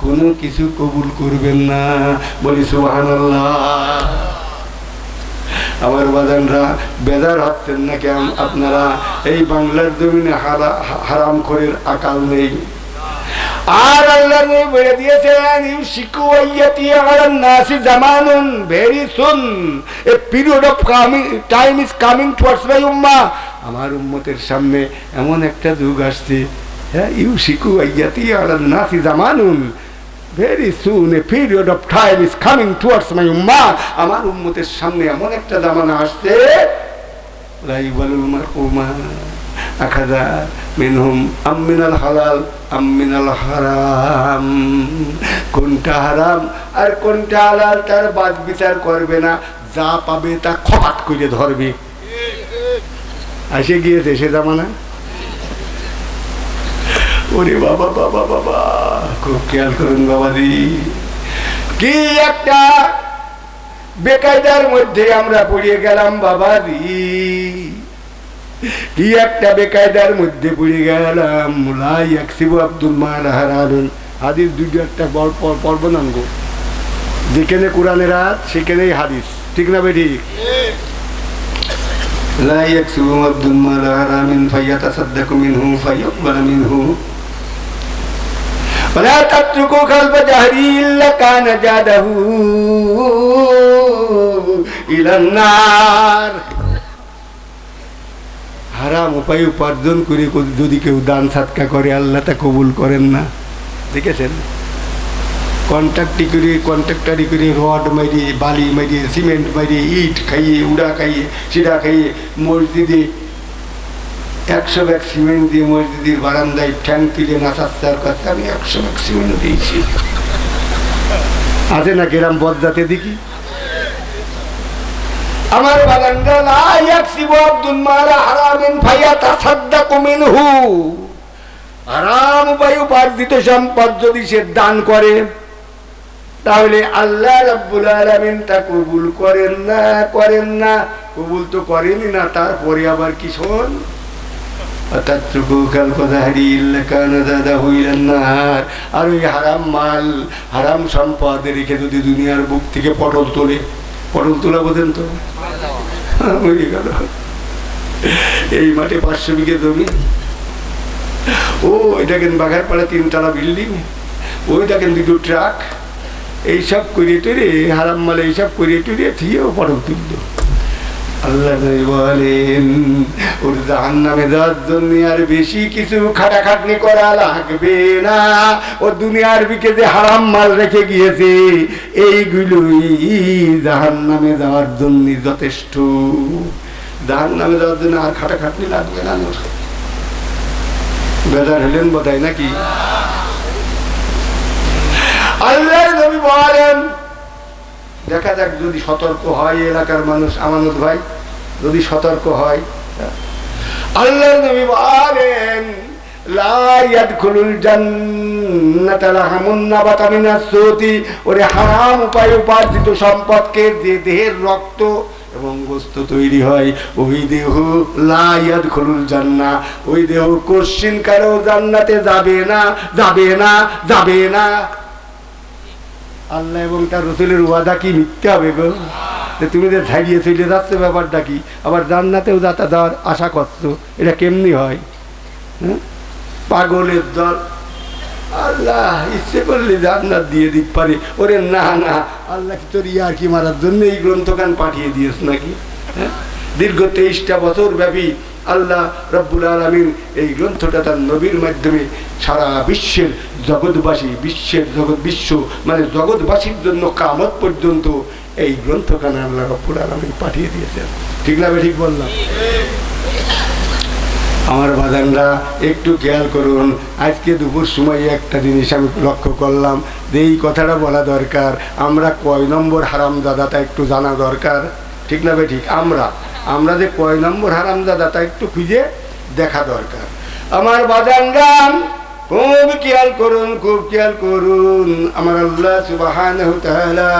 কোনো কিছু কবুল করবেন না। বলি সুবহানাল্লাহ। আমার বাজানরা বেজার হচ্ছেন নাকি আপনারা? এই বাংলার জমিনে হারাম খোরের আকাল নেই। আর আল্লাহ নবী বলে দিয়েছেন, ইউশিকু আইয়াতি আলান নাসি জামানুন, very soon a period of time is coming towards my উম্মাহ। আমার উম্মতের সামনে এমন একটা যুগ আসছে, হ্যাঁ, ইউশিকু আইয়াতি আলান নাসি জামানুন, very soon a period of time is coming towards my উম্মাহ। আমার উম্মতের সামনে এমন একটা জামানা আসছে, লা ইউবালুল মারউ মা আখাযা মিনহুম আম মিনাল হালাল আম মিনাল হারাম। কোনটা হারাম আর কোনটা হালাল তার বাদ বিচার করবে না, যা পাবে তা খপাত করে ধরবে। এসে গিয়েছে সে জামানা। ওরে বাবা বাবা বাবা, খুব খেয়াল করুন বাবাজি। কি একটা বেকায়দার মধ্যে আমরা পড়িয়ে গেলাম বাবাজি, কি একটা বেকায়দার মধ্যে পড়ে গেলাম। লা ইয়াকসিবু আব্দুল মাল হারারুন। হাদিস দুটো একটা পর্বনাঙ্গ, যেখানে কোরআনের আয়াত সেখানেই হাদিস, ঠিক না বেটি? লা ইয়াকসিবু আব্দুল মাল হারামিন ফায়াতাসাদ্দাকু মিনহু ফায়ুকবাল মিনহু ওয়ালা তাতরুকু কালবা জাহরি ইল্লা কানা জাদাহু ইলান নার। হারাম উপায় উপার্জন করে যদি কেউ দান সাদকা করে, আল্লাহ তা কবুল করেন না। দেখেছেন? কন্ট্রাক্টারি করে রড মারিয়ে, বালি মারিয়ে, সিমেন্ট মারিয়ে, ইট খাইয়ে, উড়া খাইয়ে, সিডা খাইয়ে মসজিদে 100 ব্যাগ সিমেন্ট দিয়ে মসজিদের বারান্দায় ঠ্যাং তুলে নাচার কাছে আমি 100 ব্যাগ সিমেন্ট দিয়েছি। আছে না গ্রাম বদজাতে দেখি? আমার বাগানটা লা ইয়াকসিবু আব্দুল মাল হারামিন ফায়াতাসাদ্দাকু মিনহু। হারাম উপায়ে উপার্জিত সম্পদ যদি সে দান করে, তাহলে আল্লাহ রাব্বুল আলামিন তা কবুল করেন না। কবুল তো করেনই না, তারপরে আবার কি শোন, আতাতরুকু কালবা জাহরি ইল্লা কানা জাদাহু ইলান নার। আর ওই হারাম মাল, হারাম সম্পদ রেখে যদি দুনিয়ার বুক থেকে পটল তোলা বোঝেন তো? মরে গেল। এই মাঠে 500 বিঘে জমি, ও এটা কেন বাঘারপাড়া 3 তলা বিল্ডিং, ওই দেখেন 2টো ট্রাক, এইসব করিয়ে টরে হারাম মালে এইসব করিয়ে টরিয়ে থিয়েও পটল তুলল। আল্লাহ বলেন, ওর জাহান্নামে যাওয়ার জন্য আর বেশি কিছু খাটাখাটনি করা লাগবে না। ও দুনিয়ার বিকে যে হারাম মাল রেখে গিয়েছে, এইগুলোই জাহান্নামে যাওয়ার জন্য যথেষ্ট। জাহান্নামে যাওয়ার জন্য আর খাটাখাটনি লাগবে না। বেজার হলেন বোধহয় নাকি? আল্লাহর নবী বলেন, দেখা যাক যদি সতর্ক হয় এলাকার মানুষ, আমানত ভাই যদি সতর্ক হয়। আল্লাহর নবী বলেন, লা ইয়াদখুলুল জান্নাতা লাহামুন নাবাতা মিনাস সুতি। ওরে হারাম উপায়ে উপার্জিত সম্পদকে যে দেহের রক্ত এবং গোস্ত তৈরি হয়, ওই দেহ লা ইয়াদখুলুল জান্নাহ, ওই দেহ কোশ্চিন কারো জান্নাতে যাবে না। আল্লাহ এবং তার রাসূলের ওয়াদা কি মিথ্যা হবে গো? তুমি যে ছাড়িয়ে চলে যাচ্ছে, ব্যাপারটা কি? আবার জান্নাতেও যাওয়ার আশা করছো, এটা কেমনি হয়? পাগলের দল। আল্লাহ ইচ্ছে করলে জান্নাত দিয়ে দিতে পারে। ওরে না, আল্লাহ কি তোর ইয়ার কি মারার জন্য এই গ্রন্থখান পাঠিয়ে দিয়েছ নাকি? দীর্ঘ 23টা বছর ব্যাপী আল্লাহ রব্বুল আলামিন এই গ্রন্থটা তার নবীর মাধ্যমে সারা বিশ্বের জগৎবাসী, মানে জগৎবাসীর জন্য কিয়ামত পর্যন্ত এই গ্রন্থখানা আল্লাহ রব্বুল আলামিন পাঠিয়ে দিয়েছেন। ঠিক না? ঠিক বললাম? আমার বাজানরা একটু খেয়াল করুন। আজকে দুপুর সময় একটা জিনিস আমি লক্ষ্য করলাম যে এই কথাটা বলা দরকার। আমরা কয় নম্বর হারামজাদা তা একটু জানা দরকার। ঠিক না? ঠিক। আমরা যে কয় নম্বর হারামজাদা তা একটু খুঁজে দেখা দরকার। আমার বাজানরা খুব খেয়াল করুন। আমার আল্লাহ সুবহানাহু ওয়া তাআলা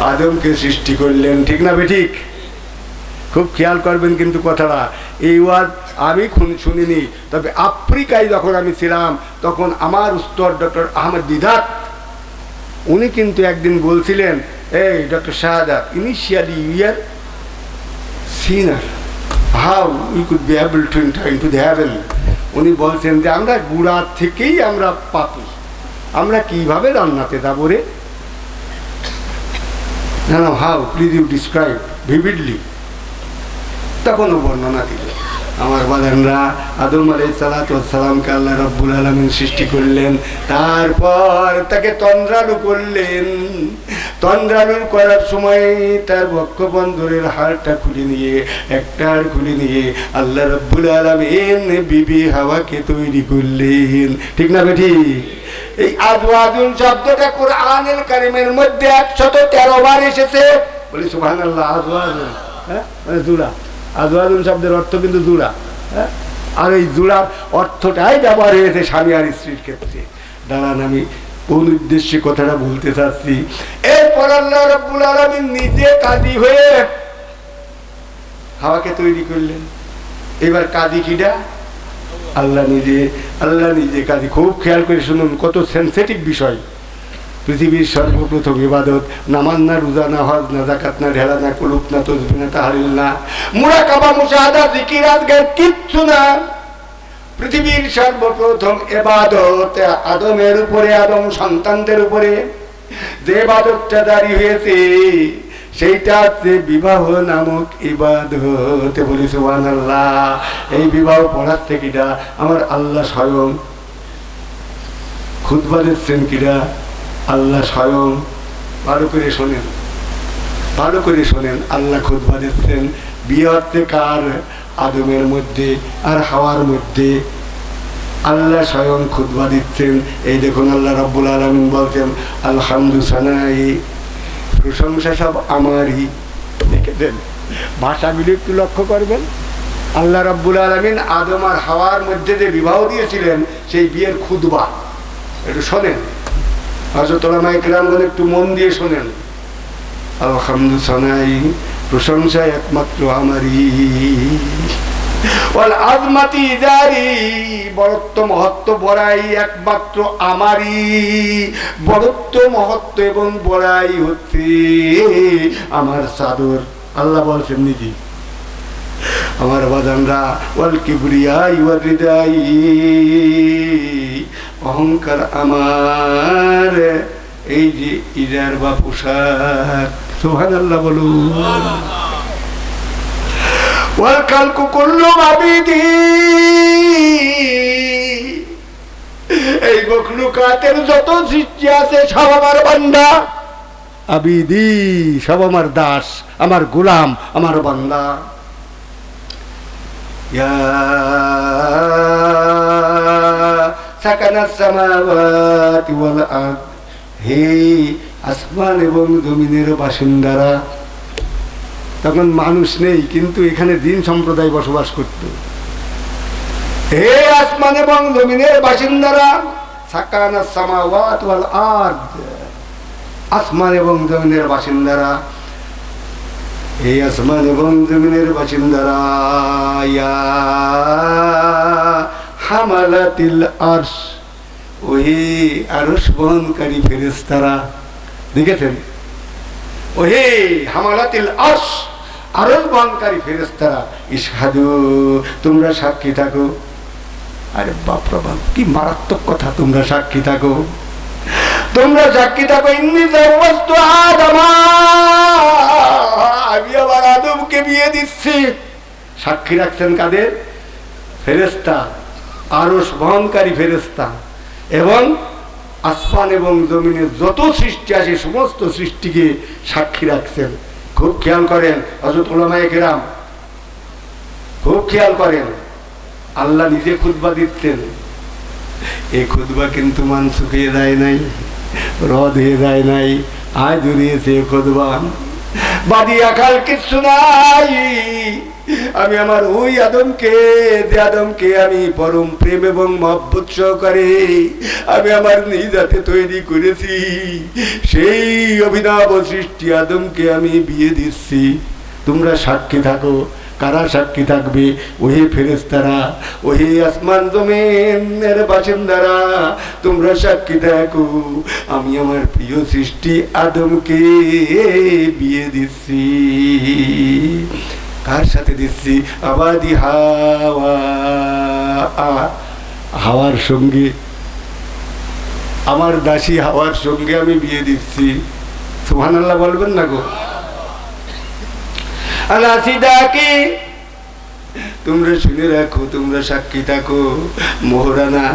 আদমকে সৃষ্টি করলেন, ঠিক না বেঠিক? খুব খেয়াল করবেন কিন্তু কথাটা। এই ওয়াজ আমি শুনিনি, তবে আফ্রিকায় যখন আমি ছিলাম তখন আমার উস্তাদ ডক্টর আহমদ দিদাত উনি কিন্তু একদিন বলছিলেন, এই doctor Shahadat, initially you are sinner, how you could be able to enter into the heaven. উনি বলছেন যে আমরা গুড়া থেকেই আমরা পাপী, আমরা কিভাবে জান্নাতে যাবো রে? না না, how please you describe vividly. তখনও বর্ণনা দিল। আমার বাদানরা, আদম আলাইহিস সালাতু ওয়াস সালামকে আল্লাহ রাব্বুল আলামিন সৃষ্টি করলেন, তারপর তাকে তন্দ্রালু করলেন। তন্দ্রালু করার সময় তার বক্ষবন্ধনের হাড়টা খুলে নিয়ে, একটা হাড় খুলে নিয়ে আল্লাহ রাব্বুল আলামিন বিবি হাওয়াকে তৈরি করলেন, ঠিক না বেঠি? এই আজওয়াজুন শব্দটা কোরআনুল কারীমের মধ্যে 113 বার এসেছে। বলি সুবহানাল্লাহ। আজওয়াজুন, হ্যাঁ, মানে জোড়া। আজওয়াজুন শব্দের অর্থ কিন্তু জোড়া, হ্যাঁ? আর এই জোড়ার অর্থটাই ব্যবহার হয়েছে স্বামী আর স্ত্রীর ক্ষেত্রে। দাঁড়ান, আমি কোন উদ্দেশ্যে কথাটা বলতে চাচ্ছি। এরপর আল্লাহ রাব্বুল আলামিন নিজে কাজী হয়ে হাওয়াকে তৈরি করলেন। এবার কাজী কিডা? আল্লাহ নিজে। আল্লাহ নিজে কাজী। খুব খেয়াল করে শুনুন, কত সেন্সিটিভ বিষয়। পৃথিবীর সর্বপ্রথম ইবাদত নামাজ না, রোজা না, হজ না, যাকাত না, ঢেলা না, কুলুপ না, তাসবিহ না, তাহলিল না, মুরাকাবা, মুশাহাদা, জিকির, আজগার কিচ্ছু না। পৃথিবীর সর্বপ্রথম ইবাদত আদমের উপরে, আদম সন্তানদের উপরে যে ইবাদতটা জারি হয়েছে সেইটা হচ্ছে বিবাহ নামক ইবাদত। বলি সুবহানাল্লাহ। এই বিবাহ পড়াচ্ছে কিটা? আমার আল্লাহ স্বয়ং। খুতবা দিচ্ছেন কিটা? আল্লাহ স্বয়ং। ভালো করে শোনেন, ভালো করে শোনেন। আল্লাহ খুতবা দিচ্ছেন। বিয়ে হচ্ছে কার? আদমের মধ্যে আর হাওয়ার মধ্যে। আল্লাহ স্বয়ং খুতবা দিচ্ছেন। এই দেখুন, আল্লাহ রাব্বুল আলামিন বলছেন, আলহামদু সানাই, প্রশংসা সব আমারই। দেখেছেন ভাষাগুলি? একটু লক্ষ্য করবেন। আল্লাহ রাব্বুল আলামিন আদম আর হাওয়ার মধ্যে যে বিবাহ দিয়েছিলেন সেই বিয়ের খুতবা একটু শোনেন। হযরত উলামায়ে কেরামগণ একটু মন দিয়ে শোনেন। আলহামদু সানাই, প্রশংসা একমাত্র আমারই। ওয়াল আযমাতি জারি, বড়ত্ব মহত্ব বড়াই একমাত্র আমারই। বড়ত্ব মহত্ব এবং বড়াই হচ্ছে আমার চাদর। আল্লাহ বলছেন নিজে। আমার বাদানরা, ওয়াল কিবরিয়া ওয়াল রিদাই, অহংকার আমার এই যে ইজার বা পোশাক। সুবহানাল্লাহ বলুন। ওয়াল খালকু কুল্লু আবিদি, এই মখলুকাতের যত সৃষ্টি আছে সব আমার বান্দা। আবিদি, সব আমার দাস, আমার গোলাম, আমার বান্দা। ইয়া সাকানাস সামাওয়াতি ওয়াল আরদ, হে আসমান এবং জমিনের বাসিন্দারা। তখন মানুষ নেই, কিন্তু এখানে জিন সম্প্রদায় বসবাস করত। হে আসমান এবং জমিনের বাসিন্দারা, সাকানাস সামাওয়াতি ওয়াল আরদ, আসমান এবং জমিনের বাসিন্দারা, এই আসমান এবং জমিনের বাসিন্দারা। ইয়া হামালাতিল আরশ, ওই আরশ বহনকারী ফেরেশতারা। দেখেছেন? ওহে হামালাতিল আরশ, আরশ বহনকারী ফেরেশতারা। ইশহাদু, তোমরা সাক্ষী থাকো। আরে বাপ রে বাপ, কি মারাত্মক কথা! তোমরা সাক্ষী থাকো, তোমরা সাক্ষী থাকো। ইন্নী যাওয়াজতু আদমা, আমি আবার আদমকে বিয়ে দিচ্ছি। সাক্ষী রাখছেন কাদের? ফেরেশতা, আরশ বহনকারী ফেরেশতা এবং আসমান এবং জমিনের যত সৃষ্টি আছে সমস্ত সৃষ্টিকে সাক্ষী রাখছেন। খুব খেয়াল করেন হযরত উলামায়ে কেরাম, খুব খেয়াল করেন। আল্লাহ নিজে খুতবা দিচ্ছেন। এই খুতবা কিন্তু মানসুখ হয়ে যায় নাই, রদ হয়ে যায় নাই, আজ জড়িয়েছে খুতবা। বাদি আকাল কিচ্ছু নাই। আমি আমার ওই আদমকে, যে আদমকে আমি পরম প্রেম এবং মহব্বত সহকারে আমি আমার নিজ হাতে তৈরি করেছি, সেই অভিনব সৃষ্টি আদমকে আমি বিয়ে দিচ্ছি। তোমরা সাক্ষী থাকো। কারা সাক্ষী থাকবে? ওহে ফেরেশতারা, ওহে আসমান জমিনের বাসিন্দারা, তোমরা সাক্ষী থাকো, আমি আমার প্রিয় সৃষ্টি আদমকে বিয়ে দিচ্ছি। কার সাথে দিচ্ছি? আবাদি হাওয়া, হাওয়ার সঙ্গে, আমার দাসী হাওয়ার সঙ্গে আমি বিয়ে দিচ্ছি। সুবহানাল্লাহ বলবেন না গো? আলাসিদাকি, তোমরা শুনে রাখো, তোমরা সাক্ষী থাকো, মোহরানা,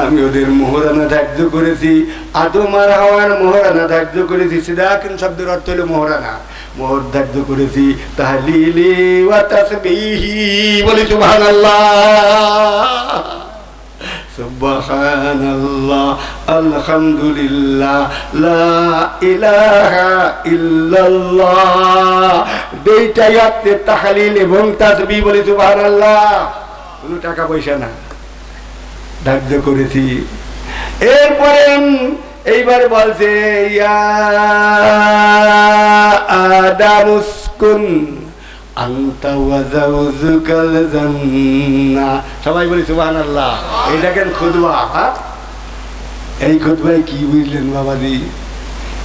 আমি ওদের মোহরানা ধার্য করেছি, আদম আর হাওয়ার মোহরানা ধার্য করেছি। সিদাকিন শব্দের অর্থ হলো মোহরানা, মোহর ধার্য করেছি তাহলিলি ওয়া তাসবিহি, বলি সুবহানাল্লাহ, সুবহানাল্লাহ, আলহামদুলিল্লাহ, লা ইলাহা ইল্লাল্লাহ, দুইটাই হচ্ছে তাহলিল এবং তাসবিহ, বলি সুবহানাল্লাহ। কোনো টাকা পয়সা না, ধার্য করেছি। এরপরে এইবার বলছে ইয়া আদামুসকুন আনতা ওয়া যাওজুকাল জান্নাহ, সবাই বলি সুবহানাল্লাহ। এই দেখেন খুতবা, এই খুতবায় কি বুঝলেন বাবাজি?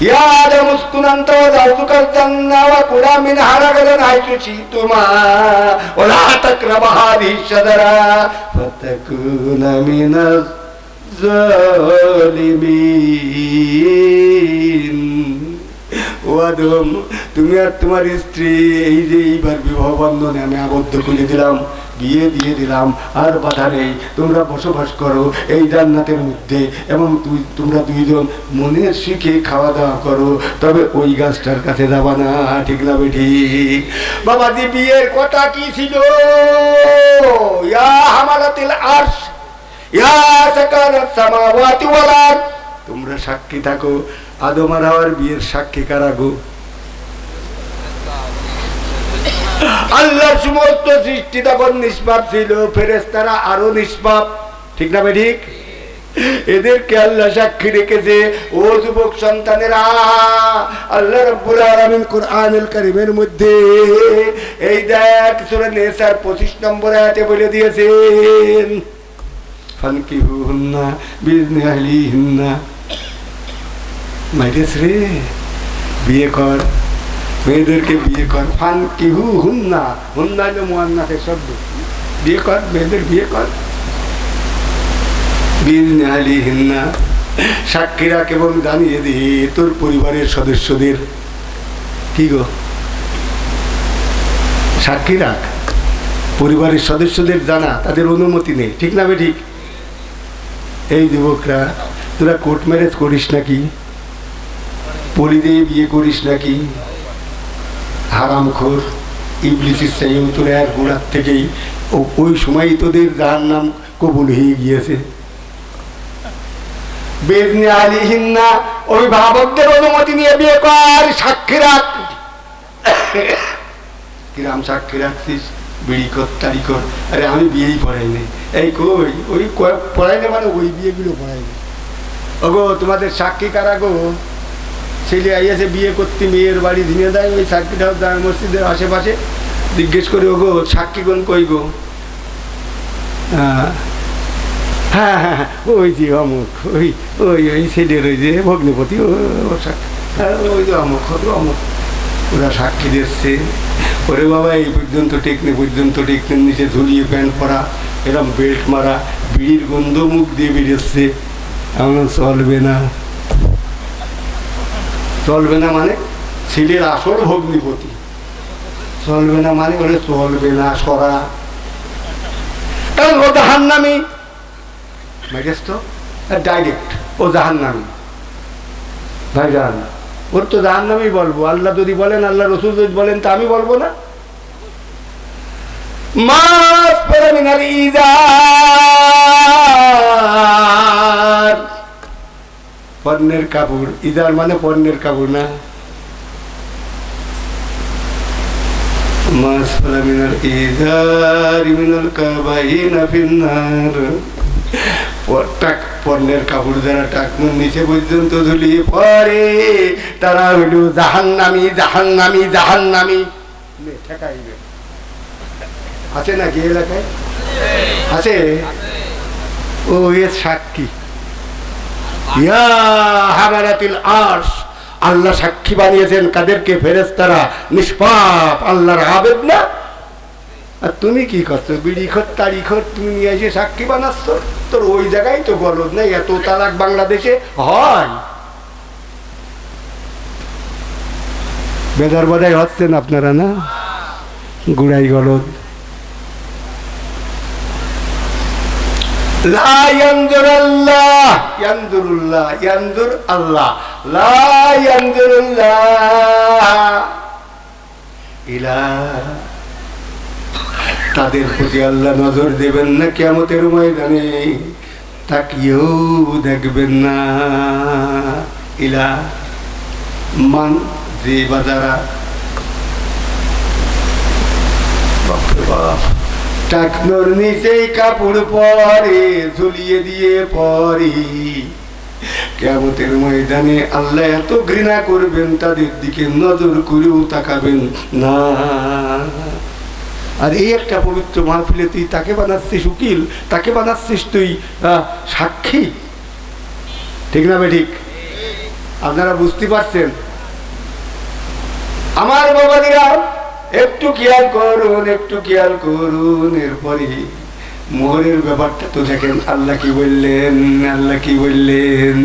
ইয়া আদামুসকুন আনতা ওয়া যাওজুকাল জান্নাহ ওয়া কুলা মিনহা রাগাদান হাইসু শিতুমা ওয়া লা তাকরাবা হাযিহি শাজারা ফাতাকুনা মিনাজ জালিমিন। ও আদম, তুমি আর তোমার স্ত্রী এই যে এইবার বিবাহ বন্ধনে আমি আবদ্ধ করে দিলাম, বিয়ে দিয়ে দিলাম, আর বাধা নেই, তোমরা বসবাস করো এই জান্নাতের মধ্যে, এবং তোমরা দুইজন মনের শিখে খাওয়া দাওয়া করো, তবে ওই গাছটার কাছে যাবা না, ঠিক না বেঠিক? বাবাজি, বিয়ের কথা কি ছিল? ইয়া হামালাতিল আরশ, ইয়া সাকারাত সামাওয়াতি ওয়াল আরদ, তোমরা সাক্ষী থাকো। আদম আর হাওয়ার বিয়ের সাক্ষী কারা গো? আল্লাহর সমস্ত সৃষ্টি তখন নিষ্পাপ ছিল, ফেরেশতারা আরো নিষ্পাপ, ঠিক না ঠিক? এদেরকে আল্লাহ সাক্ষী রেখেছে। ও যুবক সন্তানেরা, আল্লাহ রাব্বুল আলামিন কুরআনুল কারীমের মধ্যে এই দেখ সূরা নিসার 25 নম্বর আয়াতে বলে দিয়েছেন, ফানকিহুন্না বিইذনি আহলিহিন্না, মাইরেস রে, বিয়ে কর, মেয়েদেরকে বিয়ে কর। ফানকিহুন্না, হুন্না হলো মুআন্নাসের শব্দ, বিয়ে কর, মেয়েদের বিয়ে কর, বিইذনি আহলিহিন্না, সাক্ষী রাখ এবং জানিয়ে দে তোর পরিবারের সদস্যদের। কি গো? সাক্ষী রাখ, পরিবারের সদস্যদের জানা, তাদের অনুমতি নেই, ঠিক না ঠিক? এই যুবকরা, তোরা কোর্ট ম্যারেজ করিস নাকি? পলি দিয়ে বিয়ে করিস নাকি? হারামখোর, ইবলিসের চাইও তোরা আর গোড়ার থেকেই ওই সময় তোদের জাহান্নাম কবুল হয়ে গিয়েছে। বিইذনি আহলিহিন্না, অভিভাবকদের অনুমতি নিয়ে বিয়ে কর, সাক্ষী রাখ। কিরাম সাক্ষী রাখছিস? বিড়ি কর, তারি কর। আরে আমি বিয়েই পড়াইনি। এই কই, ওই পড়াইনি মানে ওই বিয়েগুলো পড়াইনি। ওগো, তোমাদের সাক্ষী কারা গো? ছেলে আইয়াছে বিয়ে করতে, মেয়ের বাড়ি ঝিনে দেয়, ওই সাক্ষীটাও জামে মসজিদের আশেপাশে জিজ্ঞেস করে, ওগো সাক্ষীগণ কই গো? হ্যাঁ হ্যাঁ হ্যাঁ, ওই যে অমুক, ওই ওই ওই ছেলের ওই যে ভগ্নিপতি, ওই যে অমুক অমুক, ওরা সাক্ষী দিচ্ছে। ওরে বাবা, এই পর্যন্ত টেকনে, পর্যন্ত টেকনে, নিচে ঝুলিয়ে প্যান্ট পরা, এরকম বেল্ট মারা, বিড়ির গন্ধ মুখ দিয়ে বেরিয়েছে। এমন চলবে না, চলবে না মানে ছেলের আসল ভগ্নিপতি, চলবে না মানে ওরে চলবে না, সরা, কারণ ও জাহান্নামী, ম্যাগেজ তো ডাইরেক্ট ও জাহান্নামী। ভাইজান, ওর তো জাহান্নামী বলবো। আল্লাহ যদি বলেন, আল্লাহ রসুল যদি বলেন, তা আমি বলবো না? মাস পরে মিনার ইজার, পণ্যের কাপড়, ইজার মানে পণ্যের কাপড় না। মাসফালা মিনাল ইজারি মিনাল কাবাইনা ফিন্নার। পণ্যের কাপড় যারা টাকনুর নিচে পর্যন্ত ঝুলিয়ে পড়ে তারা হইল জাহান্নামী জাহান্নামী জাহান্নামী। ঠেকাইবে আছে নাকি এলাকায়? আছে। ও এর সাক্ষী ইয়া হামালাতিল আরশ, আল্লাহ সাক্ষী বানিয়েছেন কাদেরকে? ফেরেশতারা নিষ্পাপ আল্লাহর আবেদ না। আর তুমি কি করছো? বিড়ি খোর তাড়ি খোর তুমি নিয়ে এসে সাক্ষী বানাচ্ছ। তোর ওই জায়গায় তো গলদ নেই, এত তালাক বাংলাদেশে হয়। বেদার বাদাই হচ্ছেন আপনারা না, গুড়াই গলদ। লা ইয়ানজুরুল্লাহ ইয়ানজুরুল্লাহ ইয়ানজুর আল্লাহ, লা ইয়ানজুরুল্লাহ ইলা, তাদের প্রতি আল্লাহ নজর দেবেন না কিয়ামতের ময়দানে, তাকিয়েও দেখবেন না। ইলা মান যে বাজারা টাকনোর নিচেই কাপড় পরে ঝুলিয়ে দিয়ে পরে, কিয়ামতের ময়দানে আল্লাহ এত ঘৃণা করবেন তাদের দিকে নজর করেও তাকাবেন না। আর এই একটা পবিত্র মাহফিলে তুই তাকে বানাচ্ছিস উকিল, তাকে বানাচ্ছিস তুই সাক্ষী, ঠিক না ঠিক? আপনারা বুঝতে পারছেন? আমার বাবাদিরা একটু খেয়াল করুন, একটু খেয়াল করুন। এরপরে মোহরের ব্যাপারটা তো দেখেন, আল্লাহ কি বললেন, আল্লাহ কি বললেন?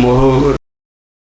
মোহর